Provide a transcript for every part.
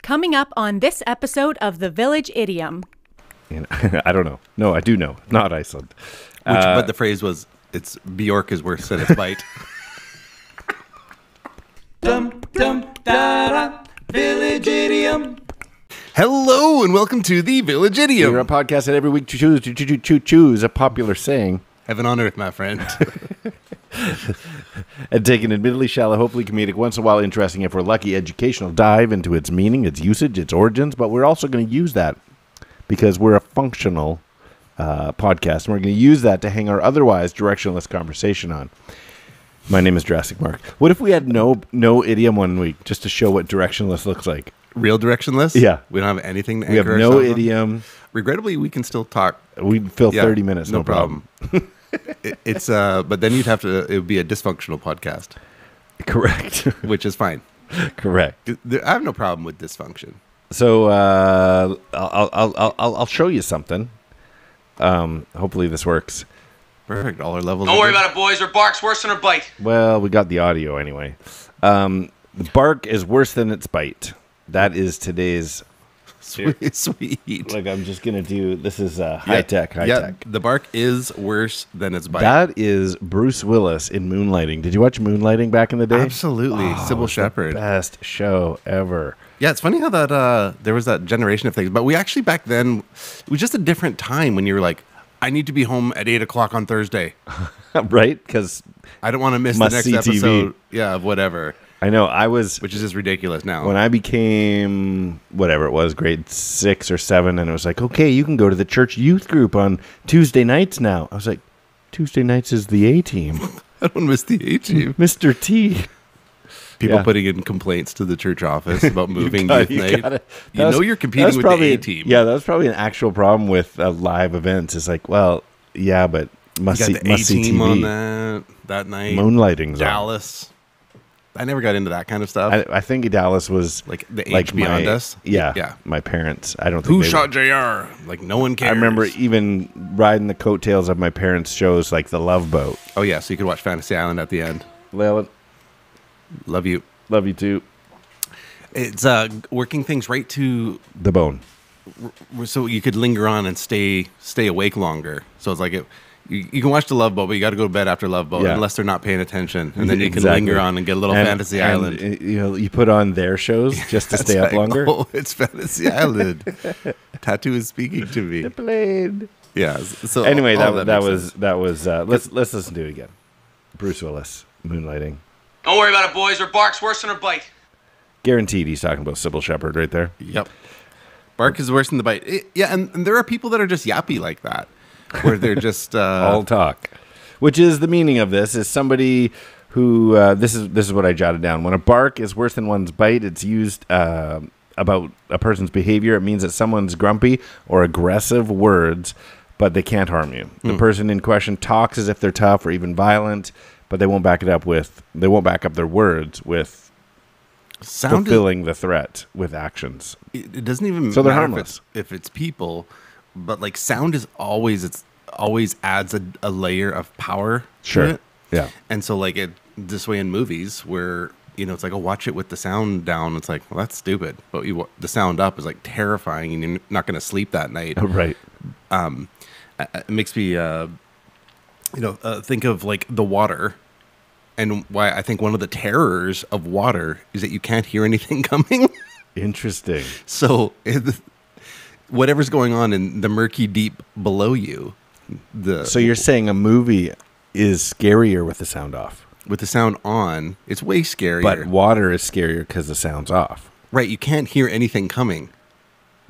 Coming up on this episode of The Village Idiom. I don't know. No, I do know. Not Iceland. But the phrase was, "It's Bjork is worse than its bite." Village Idiom. Hello and welcome to the Village Idiom. We're a podcast that every week choose a popular saying. Heaven on earth, my friend. And take an admittedly shallow, hopefully comedic, once in a while interesting, if we're lucky, educational dive into its meaning, its usage, its origins. But we're also going to use that because we're a functional podcast, and we're going to use that to hang our otherwise directionless conversation on. My name is Jurassic Mark. What if we had no idiom one week just to show what directionless looks like? Real directionless? Yeah. We don't have anything to We have anchor no ourselves on? idiom. Regrettably, we can still talk. We'd fill Yeah, 30 minutes, no problem. It's but then you'd have to. It would be a dysfunctional podcast, Correct. which is fine. Correct. I have no problem with dysfunction. So I'll show you something. Hopefully this works. Perfect. All our levels. Don't worry about it, boys. Her bark's worse than her bite. Well, we got the audio anyway. The bark is worse than its bite. That is today's. Sweet. Like I'm just gonna do. This is high tech. The bark is worse than its bite. That is Bruce Willis in Moonlighting. Did you watch Moonlighting back in the day? Absolutely. Sybil Shepherd. Best show ever. Yeah, it's funny how that there was that generation of things. But we actually back then, it was just a different time when you were like, I need to be home at 8 o'clock on Thursday. Right? Because I don't want to miss the next Must-see TV. episode. Yeah, of whatever. I know I was. Which is just ridiculous now. When I became, whatever it was, grade 6 or 7, and it was like, okay, you can go to the church youth group on Tuesday nights now. I was like, Tuesday nights is the A-team. I don't miss the A-team. Mr. T. People Yeah. putting in complaints to the church office about moving got- youth you night. gotta- You that was- know you're that competing was with probably- the A-team. Yeah, that was probably an actual problem with live events. It's like, well, yeah, but You must got see the A-team on TV. that night. Moonlighting's on. Dallas. I never got into that kind of stuff. I think Dallas was Like the age beyond us? Yeah, Yeah. my parents. I don't think Who they shot JR? Like, no one cares. I remember even riding the coattails of my parents' shows like The Love Boat. Oh, yeah, so you could watch Fantasy Island at the end. Well, Love you. love you too. It's working things right to The Bone. so you could linger on and stay awake longer. So it's like you can watch the Love Boat, but you got to go to bed after Love Boat Yeah. unless they're not paying attention, and then you can Exactly. linger on and get a little Fantasy Island. You know, you put on their shows just to stay up It's like, longer. Oh, it's Fantasy Island. Tattoo is speaking to me. Played. Yeah. So Anyway, all that makes was sense. let's listen to it again. Bruce Willis, Moonlighting. Don't worry about it, boys. Her bark's worse than her bite. Guaranteed, he's talking about Sybil Shepherd right there. Yep. Bark is worse than the bite. Yeah, and there are people that are just yappy like that, where they're just All talk, which is the meaning of this. Is somebody who this is what I jotted down. When a bark is worse than one's bite, it's used about a person's behavior. It means that someone's grumpy or aggressive words, but they can't harm you. The person in question talks as if they're tough or even violent, but they won't back up their words with sound. fulfilling the threat with actions. It doesn't even So they're matter harmless. if it's people, but like sound is always adds a layer of power. Sure. To it. Yeah. And so like this way in movies where it's like, oh, watch it with the sound down. It's like, well, that's stupid. But the sound up is like terrifying, and you're not going to sleep that night. Right. It makes me think of like the water, and why I think one of the terrors of water is that you can't hear anything coming. Interesting. So whatever's going on in the murky deep below you, So you're saying a movie is scarier with the sound off, with the sound on, it's way scarier. but water is scarier because the sound's off. Right, you can't hear anything coming.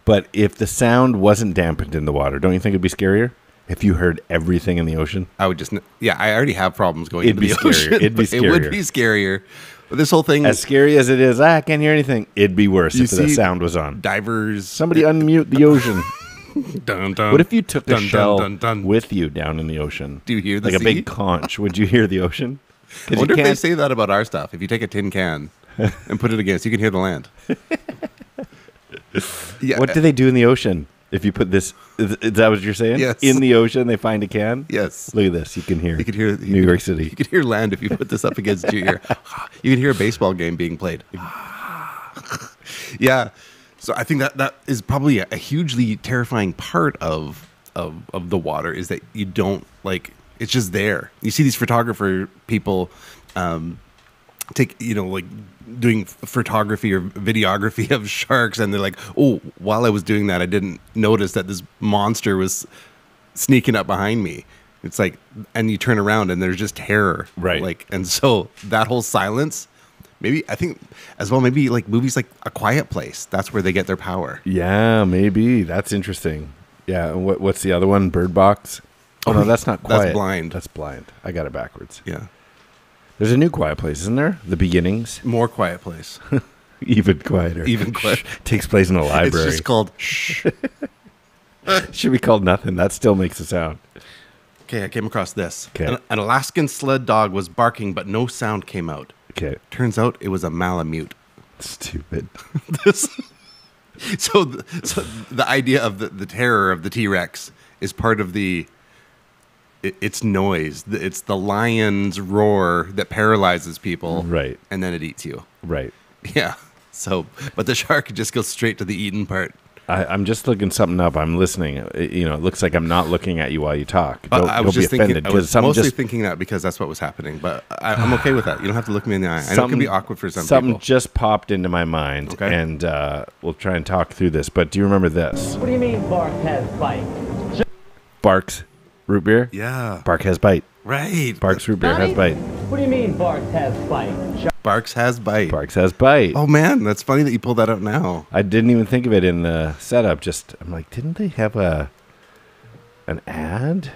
But if the sound wasn't dampened in the water, don't you think it'd be scarier? If you heard everything in the ocean? I would I already have problems going It'd into be the scarier. ocean. It'd be but It would scarier. be scarier. But this whole thing, As scary as it is, I can't hear anything. It'd be worse You if the see sound was on. divers. Somebody unmute the ocean. Dun, dun, What if you took a dun, dun, shell dun, dun. with you down in the ocean? Do you hear the like a sea? big conch? Would you hear the ocean? I 'Cause wonder you if they can't- say that about our stuff. If you take a tin can and put it against, you can hear the land. Yeah. What do they do in the ocean? If you put this, is that what you're saying? Yes. In the ocean, they find a can. Yes. Look at this. You can hear. You could hear New York City. You could hear land if you put this up against your ear. You could hear a baseball game being played. Yeah. So I think that is probably a hugely terrifying part of the water, is that you don't like, it's just there. You see these photographer people take, like doing photography or videography of sharks, and they're like, oh, while I was doing that, I didn't notice that this monster was sneaking up behind me. It's like, and you turn around and there's just terror. Right. Like, and so that whole silence, maybe, I think as well, maybe like movies like A Quiet Place, that's where they get their power. Yeah, maybe. That's interesting. Yeah. And what's the other one? Bird Box? Oh, no, that's not Quiet. That's Blind. That's Blind. I got it backwards. Yeah. There's a new Quiet Place, isn't there? The Beginnings. More Quiet Place. Even quieter. Even quieter. Takes place in a library. It's just called Shh. Should be called Nothing. That still makes a sound. Okay, I came across this. Okay. An Alaskan sled dog was barking, but no sound came out. Okay. Turns out it was a Malamute. Stupid. So the idea of the terror of the T-Rex is part of its noise. It's the lion's roar that paralyzes people. Right. And then it eats you. Right. Yeah. So, but the shark just goes straight to the eaten part. I'm just looking something up. I'm listening. It looks like I'm not looking at you while you talk. I was just thinking. I was mostly just, thinking that because that's what was happening. But I'm okay with that. You don't have to look me in the eye. I know it can be awkward for some something people. just popped into my mind, Okay. and we'll try and talk through this. But do you remember this? What do you mean Bark has bite? Barks root beer. Yeah. Bark has bite. Right. Barks root beer has bite. What do you mean Bark has bite? Barks has bite. Barks has bite. Oh man, that's funny that you pulled that out now. I didn't even think of it in the setup. I'm like, didn't they have an ad?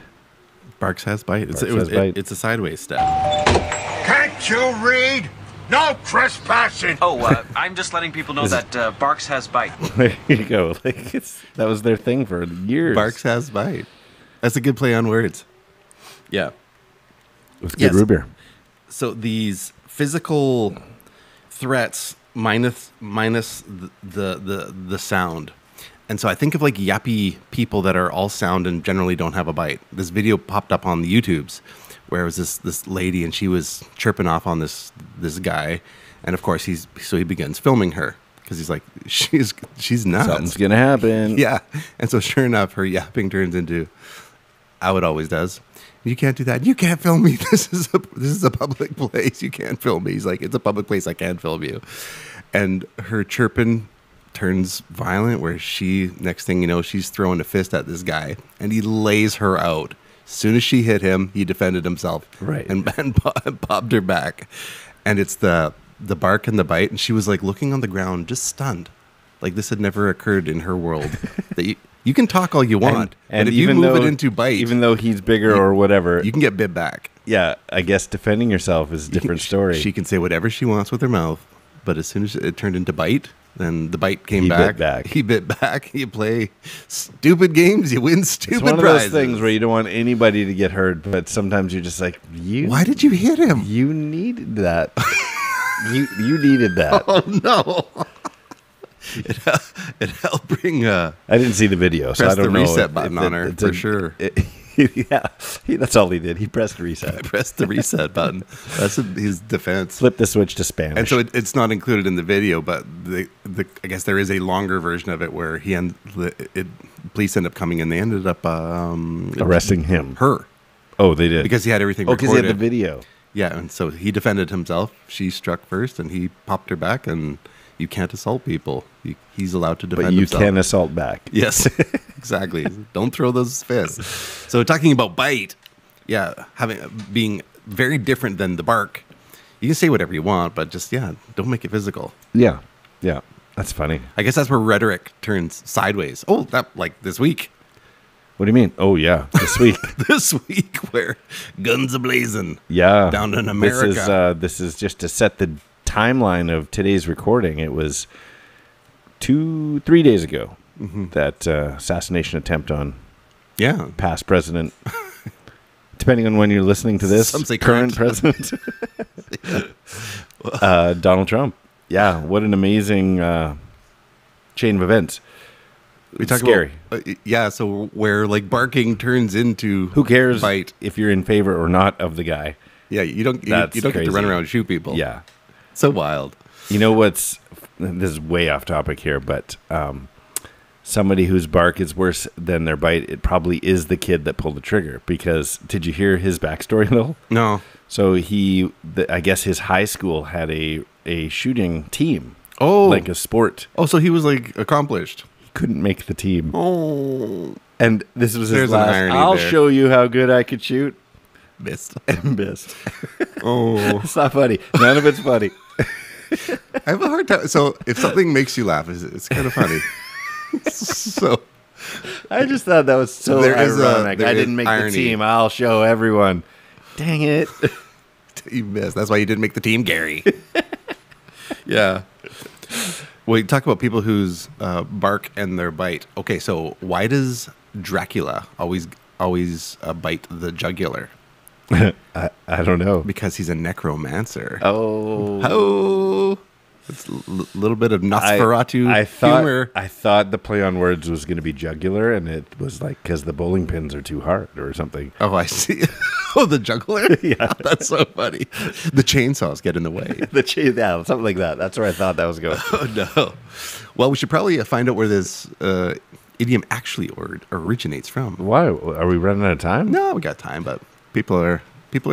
Barks has bite. Barks has bite. It's a sideways step. Can't you read? No trespassing. Oh, I'm just letting people know that Barks has bite. There you go. Like that was their thing for years. Barks has bite. That's a good play on words. Yeah. It was good root beer. So these physical threats minus the sound. And so I think of like yappy people that are all sound and generally don't have a bite. This video popped up on the YouTubes where it was this lady and she was chirping off on this guy, and of course he begins filming her because he's like, she's nuts. Something's gonna happen. Yeah. And so sure enough, her yapping turns into how it always does. You can't do that. You can't film me. This is a public place. You can't film me. He's like, it's a public place. I can't film you. And her chirping turns violent where next thing you know, she's throwing a fist at this guy and he lays her out. As soon as she hit him, he defended himself. Right. And popped her back. And it's the bark and the bite. And she was like looking on the ground, just stunned. Like this had never occurred in her world. That you can talk all you want, and if you move it into bite, even though he's bigger or whatever, you can get bit back. Yeah, I guess defending yourself is a different story. She can say whatever she wants with her mouth, but as soon as it turned into bite, then the bite came He back. bit back. He bit back. You play stupid games, you win stupid It's one of prizes. those things where you don't want anybody to get hurt, but sometimes you're just like, why did you hit him? You needed that. you needed that. Oh no. It helped bring I didn't see the video, so I press don't the know. reset button on her for sure. Yeah, that's all he did. He pressed reset. I pressed the reset button. That's his defense. Flip the switch to Spanish. And so it's not included in the video, but I guess there is a longer version of it where police end up coming and they ended up arresting him. Her. Oh, they did Because he had everything recorded. because he had the video. Yeah, and so he defended himself. She struck first, and he popped her back. And you can't assault people. He's allowed to defend But you himself. can assault back. Yes, exactly. Don't throw those fists. So talking about bite, yeah, being very different than the bark. You can say whatever you want, but just don't make it physical. Yeah, that's funny. I guess that's where rhetoric turns sideways. Oh, that like this week. What do you mean? Oh yeah, this week. This week where guns a blazing. Yeah, down in America. This is just to set the timeline of today's recording. It was 3 days ago that assassination attempt on past president. Depending on when you're listening to this, Some say current current. president, Donald Trump. Yeah, what an amazing chain of events. We talk scary. About, so where like barking turns into Who cares bite? if you're in favor or not of the guy? Yeah, you don't That's get to run crazy. around and shoot people. Yeah. So wild. You know what's this is way off topic here, but somebody whose bark is worse than their bite, it probably is the kid that pulled the trigger. Because did you hear his backstory at all? No. So I guess his high school had a shooting team. Oh. Like a sport. Oh, so he was like accomplished. He couldn't make the team. Oh. And this was his There's an last, irony I'll there. show you how good I could shoot. Missed. And missed. Oh. It's not funny. None of it's funny. I have a hard time. So if something makes you laugh, it's kind of funny. So I just thought that was so There is ironic. there I is didn't make irony. the team. I'll show everyone. Dang it. you missed. That's why you didn't make the team, Gary. Yeah. Well, you talk about people whose bark and their bite. Okay, so why does Dracula always bite the jugular? I don't know. Because he's a necromancer. Oh. It's a little bit of Nosferatu humor. I thought the play on words was going to be jugular, and it was like because the bowling pins are too hard or something. Oh, I see. Oh, the juggler? Yeah. That's so funny. The chainsaws get in the way. Yeah, something like that. That's where I thought that was going. Oh, no. Well, we should probably find out where this idiom actually originates from. Why? Are we running out of time? No, we got time, but people are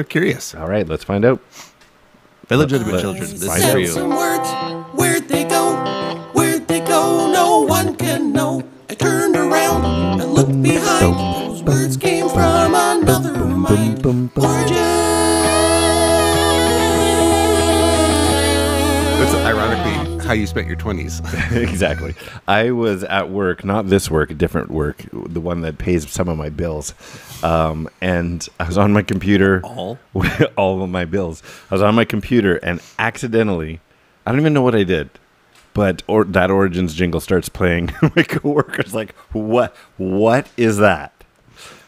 curious. All right, let's find out. Illegitimate children, this is find for out. you. Some words, where'd they go? Where'd they go? No one can know. I turned around and looked behind. Those words came from another mind. Origin. That's ironically how you spent your 20s. Exactly. I was at work, not this work, a different work, the one that pays some of my bills. And I was on my computer. All of my bills. I was on my computer and accidentally, I don't even know what I did, but that Origins jingle starts playing. My coworker's like, what is that?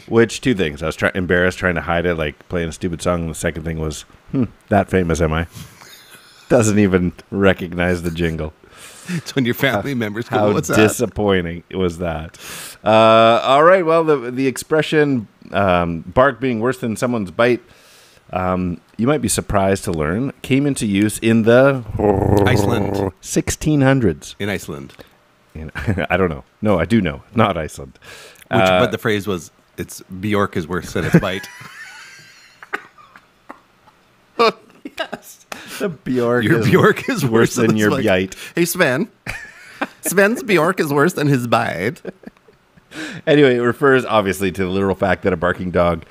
Which, two things. I was embarrassed trying to hide it, like playing a stupid song. And the second thing was, that famous am I? Doesn't even recognize the jingle. It's when your family members go, How what's that? disappointing was that. All right, well, the expression bark being worse than someone's bite, you might be surprised to learn, came into use in the Iceland. 1600s. In Iceland. I don't know. No, I do know. Not Iceland. But the phrase was, it's Bjork is worse than its bite. The Bjork Your Bjork is worse than your its bite. Hey, Sven. Sven's Bjork is worse than his bite. Anyway, it refers obviously to the literal fact that a barking dog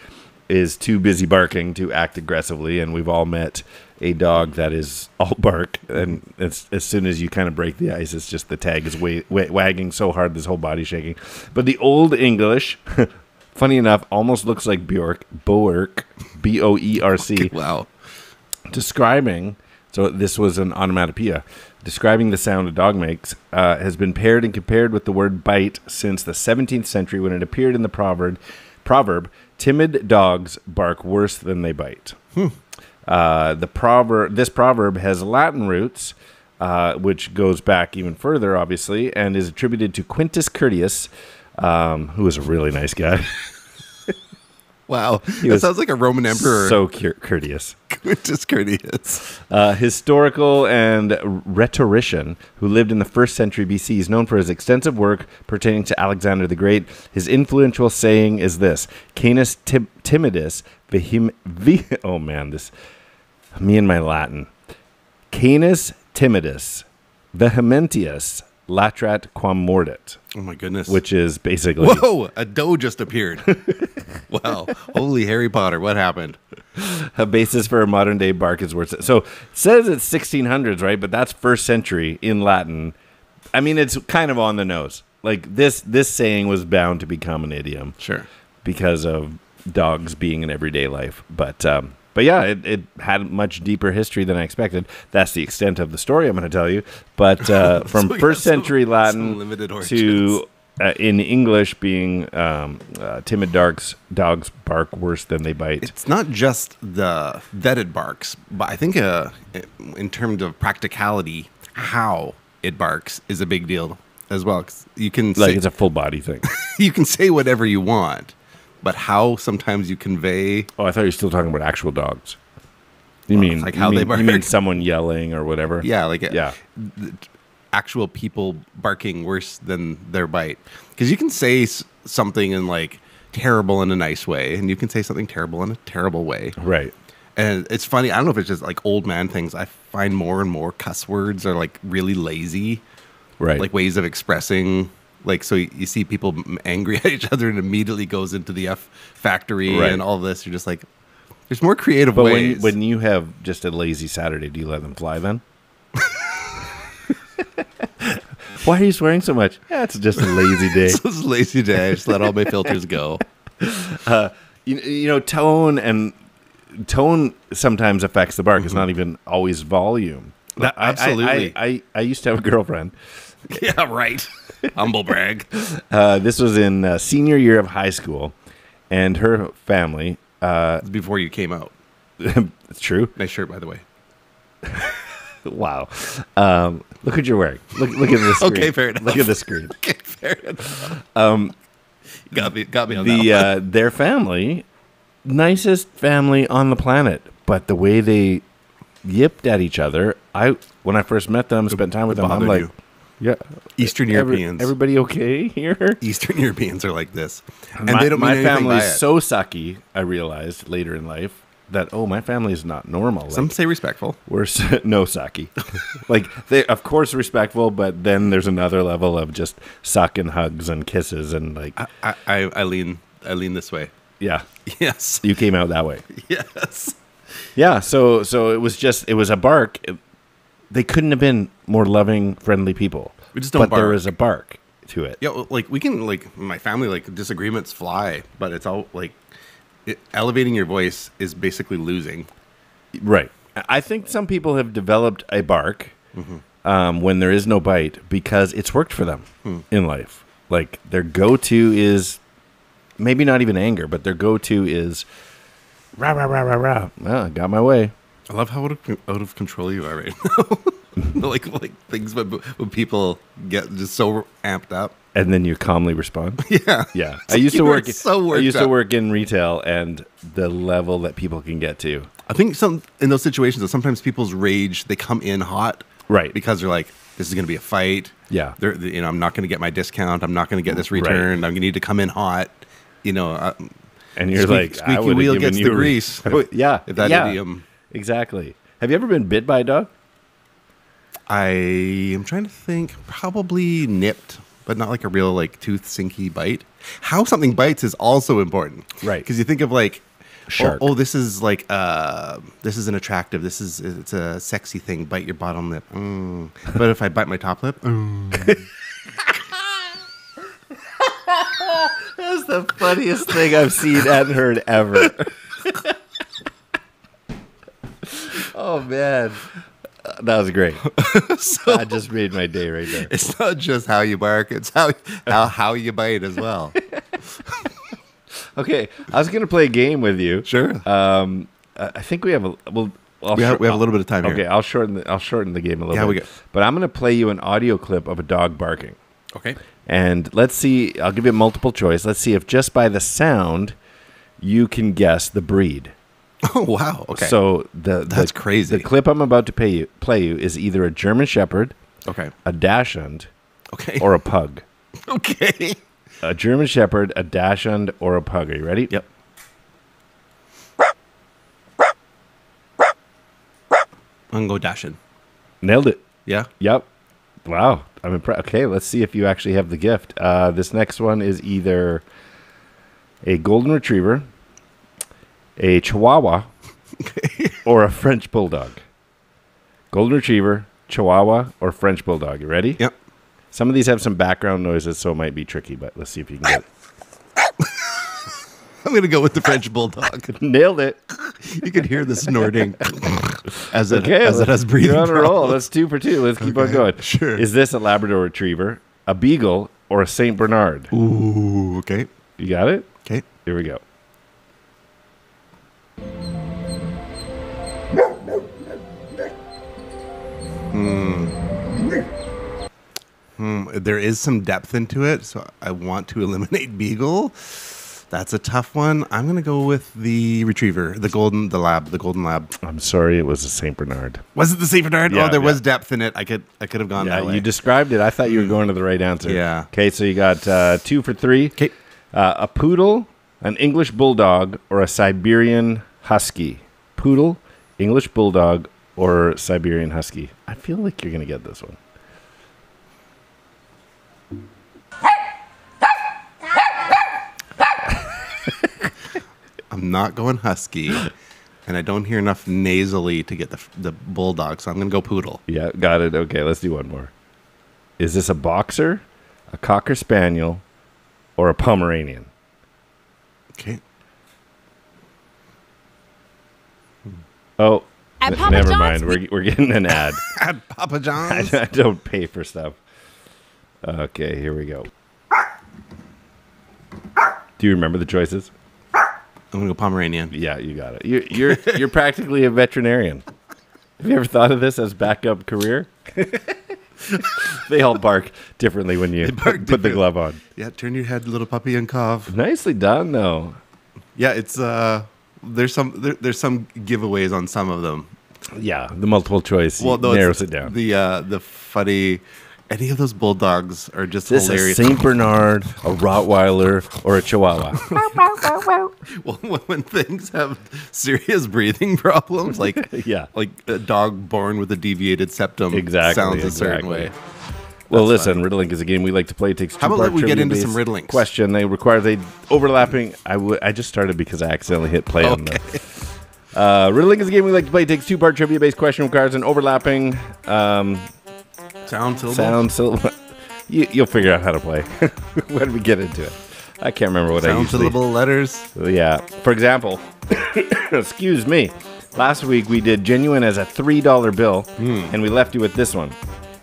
is too busy barking to act aggressively, and we've all met a dog that is all bark, and it's, as soon as you kind of break the ice, it's just the tag is wagging so hard, this whole body's shaking. But the Old English, funny enough, almost looks like Bjork, Boerk, B-O-E-R-C. Wow. Describing, so this was an onomatopoeia, describing the sound a dog makes, has been paired and compared with the word bite since the 17th century when it appeared in the proverb timid dogs bark worse than they bite. This proverb has Latin roots, which goes back even further, obviously, and is attributed to Quintus Curtius, who was a really nice guy. Wow. That was sounds like a Roman emperor. So courteous. Quintus Curtius. Historical and rhetorician who lived in the 1st century BC. He's known for his extensive work pertaining to Alexander the Great. His influential saying is this: Canis timidus oh man, this me and my Latin. Canis timidus vehementius latrat quam mordit. Oh my goodness. Which is basically... Whoa, a doe just appeared. Wow. Holy Harry Potter, what happened? A basis for a modern day bark is worse. So it says it's 1600s, right? But that's 1st century in Latin. I mean, it's kind of on the nose. Like this saying was bound to become an idiom. Sure. Because of dogs being in everyday life. But yeah, it had much deeper history than I expected. That's the extent of the story I'm going to tell you. But from So we 1st got century some Latin limited origins. to in English being timid dogs bark worse than they bite. It's not just the that it barks, but I think in terms of practicality, how it barks is a big deal as well. 'Cause you can Like say, it's a full body thing. you can say whatever you want, but how sometimes you convey. Oh, I thought you were still talking about actual dogs. You mean like how they bark? You mean someone yelling or whatever? Yeah, like yeah. actual people barking worse than their bite. Because you can say something in like terrible in a nice way, and you can say something terrible in a terrible way. Right. And it's funny. I don't know if it's just like old man things. I find more and more cuss words are like really lazy. Right. Like ways of expressing. Like, so you see people angry at each other and immediately goes into the F factory and all this. You're just like, there's more creative ways. When you have just a lazy Saturday, do you let them fly then? Why are you swearing so much? Yeah, it's just a lazy day. It's just a lazy day. I just let all my filters go. You know, tone sometimes affects the bark. It's not even always volume. Absolutely. I used to have a girlfriend. Yeah, right. Humble brag. This was in senior year of high school, and her family. Before you came out. It's true. Nice shirt, by the way. Wow. Look what you're wearing. Look at this screen. Okay, fair enough. Look at the screen. Okay, fair enough. Got me on that one. Their family, nicest family on the planet, but the way they yipped at each other, when I first met them, spent time with them, I'm like, yeah, Eastern Europeans. Everybody okay here? Eastern Europeans are like this, and my, they don't. My family's so sucky. I realized later in life that my family is not normal. Some say respectful. We're no sucky. Like they, of course, respectful, but then there's another level of just suck and hugs and kisses and like. I lean this way. Yeah. Yes. You came out that way. Yes. Yeah. So it was a bark. They couldn't have been more loving, friendly people. We just don't but bark. There was a bark to it. Yeah, well, like we can my family disagreements fly, but it's all elevating your voice is basically losing. Right. I think some people have developed a bark when there is no bite because it's worked for them in life. Like their go-to is maybe not even anger, but their go-to is rah rah rah rah rah. Well, I got my way. I love how out of control you are right now. like things when people get just so amped up, and then you calmly respond. Yeah, yeah. I used to work. I used to work in retail, and the level that people can get to. I think in those situations, sometimes people's rage they come in hot, right? Because they're like, "This is going to be a fight." Yeah, I'm not going to get my discount. I'm not going to get this return. Right. I'm going to need to come in hot. And you're like, squeaky wheel gets the grease. Yeah, if that idiom. Exactly. Have you ever been bit by a dog? I am trying to think. Probably nipped, but not like a real tooth sinky bite. How something bites is also important, right? Because you think of shark. Oh, this is this is an attractive. It's a sexy thing. Bite your bottom lip. But if I bite my top lip, That's the funniest thing I've seen and heard ever. Oh man, that was great. That just made my day right there. It's not just how you bark; it's how you bite as well. Okay, I was gonna play a game with you. Sure. I think we have we have a little bit of time here. Okay, I'll shorten the game a little bit. Yeah, we go. But I'm gonna play you an audio clip of a dog barking. Okay. And let's see. I'll give you multiple choice. Let's see if just by the sound you can guess the breed. Oh wow! Okay, so that's crazy. The clip I'm about to play you is either a German Shepherd, okay, a Dachshund, okay, or a pug. Okay, a German Shepherd, a Dachshund, or a pug. Are you ready? Yep. I'm gonna go Dachshund. Nailed it. Yeah. Yep. Wow. I'm impressed. Okay, let's see if you actually have the gift. This next one is either a Golden Retriever, a Chihuahua, or a French Bulldog. Golden Retriever, Chihuahua, or French Bulldog. You ready? Yep. Some of these have some background noises, so it might be tricky, but let's see if you can get it. I'm going to go with the French Bulldog. Nailed it. You can hear the snorting as it Okay, has breathing You're on a roll. problems. That's 2 for 2. Let's keep on going. Sure. Is this a Labrador Retriever, a Beagle, or a St. Bernard? Ooh, okay. You got it? Okay. Here we go. There is some depth into it, so I want to eliminate Beagle. That's a tough one. I'm going to go with the retriever, the golden lab. I'm sorry, it was a Saint Bernard. Was it the Saint Bernard? Yeah, oh, there yeah. was depth in it. I could have gone that Yeah, way. you described it. I thought you were going to the right answer. Yeah. Okay, so you got 2 for 3. Okay. A poodle, an English bulldog, or a Siberian husky. Poodle, English bulldog, or Siberian husky. I feel like you're going to get this one. I'm not going husky, and I don't hear enough nasally to get the bulldog, so I'm going to go poodle. Yeah, got it. Okay, let's do one more. Is this a boxer, a Cocker Spaniel, or a Pomeranian? Okay. Oh, At Papa never John's, mind. We're getting an ad. At Papa John's. I don't pay for stuff. Okay, here we go. Do you remember the choices? I'm going to go Pomeranian. Yeah, you got it. You're practically a veterinarian. Have you ever thought of this as backup career? They all bark differently when you put the glove on. Yeah, turn your head, little puppy, and cough. Nicely done, though. Yeah, it's there's some giveaways on some of them. Yeah, the multiple choice narrows it down. The funny, any of those bulldogs are just Is this hilarious. a Saint Bernard, a Rottweiler, or a Chihuahua? Well, when things have serious breathing problems, like Yeah. like a dog born with a deviated septum, Exactly, sounds a certain exactly. way. Well, That's listen, Riddling is a game we like to play. It takes How about two-part we get into trivia-based some riddlings? question. They require a overlapping. I just started because I accidentally hit play on them. Riddling is a game we like to play. It takes two-part trivia-based question. Requires an overlapping Sound syllable. sound syllable. You'll figure out how to play when we get into it. I can't remember what I Sound usually. syllable letters. Yeah. For example, excuse me. Last week we did genuine as a $3 bill, and we left you with this one.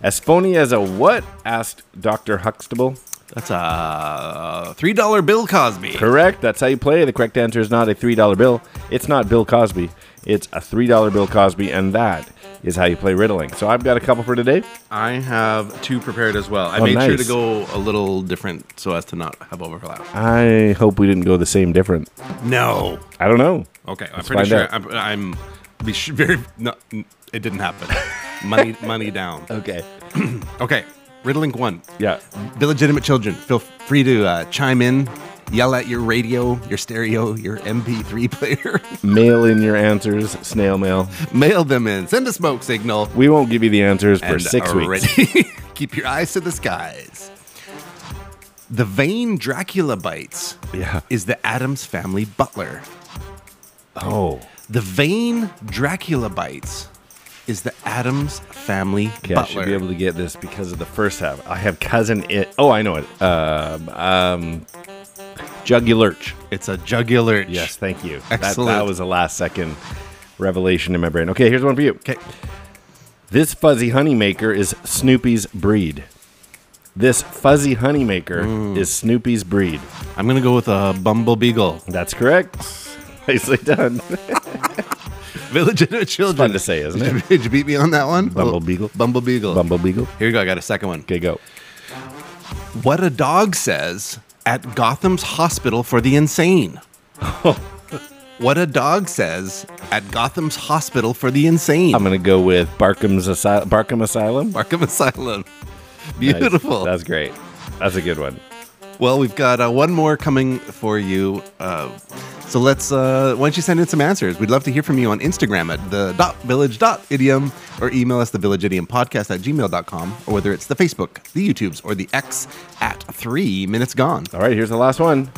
As phony as a what? Asked Dr. Huxtable. That's a $3 Bill Cosby. Correct. That's how you play. The correct answer is not a $3 bill. It's not Bill Cosby. It's a $3 Bill Cosby, and that is how you play riddling. So I've got a couple for today. I have two prepared as well. I Oh, made sure to nice. go a little different so as to not have overlap. I hope we didn't go the same different. No. I don't know. Okay, I'm Let's pretty find sure. out. I'm very. No, it didn't happen. money down. Okay. Okay, riddling one. Yeah. Illegitimate children, feel free to chime in, yell at your radio, your stereo, your MP3 player. Mail in your answers. Snail mail. Mail them in. Send a smoke signal. We won't give you the answers for And 6 weeks. ready. Keep your eyes to the skies. The vein Dracula bites Yeah. is the Addams Family butler. Oh. The vein Dracula bites is the Addams Family Okay, I butler. should be able to get this because of the first half. I have cousin it. Oh, I know it. Jugulurch. It's a jugular. Yes, thank you. Excellent. That was a last second revelation in my brain. Okay, here's one for you. Okay. This fuzzy honeymaker is Snoopy's breed. This fuzzy honeymaker is Snoopy's breed. I'm going to go with a Bumble Beagle. That's correct. Nicely done. Illegitimate children. Fun to say, isn't it? Did you beat me on that one? Bumble Beagle. Bumble Beagle. Bumble Beagle. Here you go. I got a second one. Okay, go. What a dog says at Gotham's Hospital for the Insane. What a dog says at Gotham's Hospital for the Insane. I'm going to go with Barkham Asylum. Markham Asylum. Beautiful. Nice. That's great. That's a good one. Well, we've got one more coming for you. So let's, why don't you send in some answers? We'd love to hear from you on Instagram at the.village.idiom or email us thevillageidiom@gmail.com, or whether it's the Facebook, the YouTubes, or the X at 3 Minutes Gone. All right, here's the last one.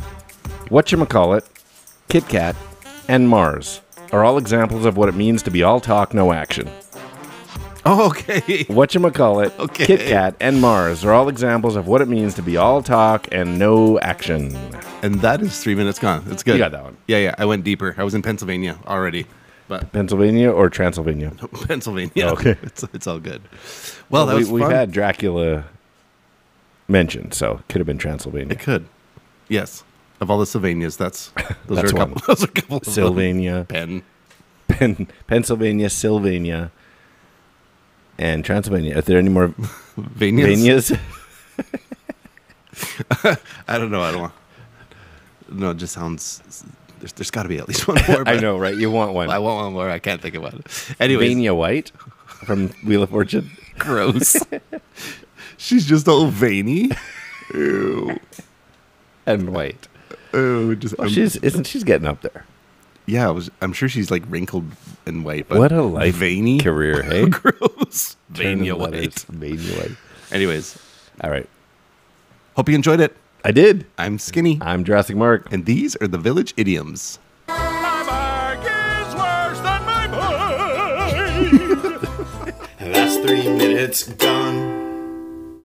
Whatchamacallit, Kit Kat, and Mars are all examples of what it means to be all talk, no action. Oh, okay. Whatchamacallit, Okay. Kit Kat, and Mars are all examples of what it means to be all talk and no action. And that is 3 Minutes Gone. It's good. You got that one. Yeah. I went deeper. I was in Pennsylvania already. But Pennsylvania or Transylvania? Pennsylvania. Okay. It's all good. Well, that was we've fun. had Dracula mentioned, so it could have been Transylvania. It could. Yes. Of all the Sylvanias, those That's are a couple. one. Those are a couple. of them. Sylvania, Pennsylvania, Sylvania, and Transylvania. Are there any more Vanias? Vanias? I don't know. I don't want. No, it just sounds. There's got to be at least one more. I know, right? You want one. I want one more. I can't think of one. Anyways, Vania White from Wheel of Fortune. gross. She's just all veiny. Ew. And white. Oh, just Well, she's getting up there. yeah. I'm sure she's like wrinkled and white. But What a life veiny career, hey? gross. Turning Vania white. letters, Vania White. Anyways, All right. hope you enjoyed it. I did. I'm Skinny, I'm Jurassic Mark. and these are the Village Idioms. That's 3 minutes gone.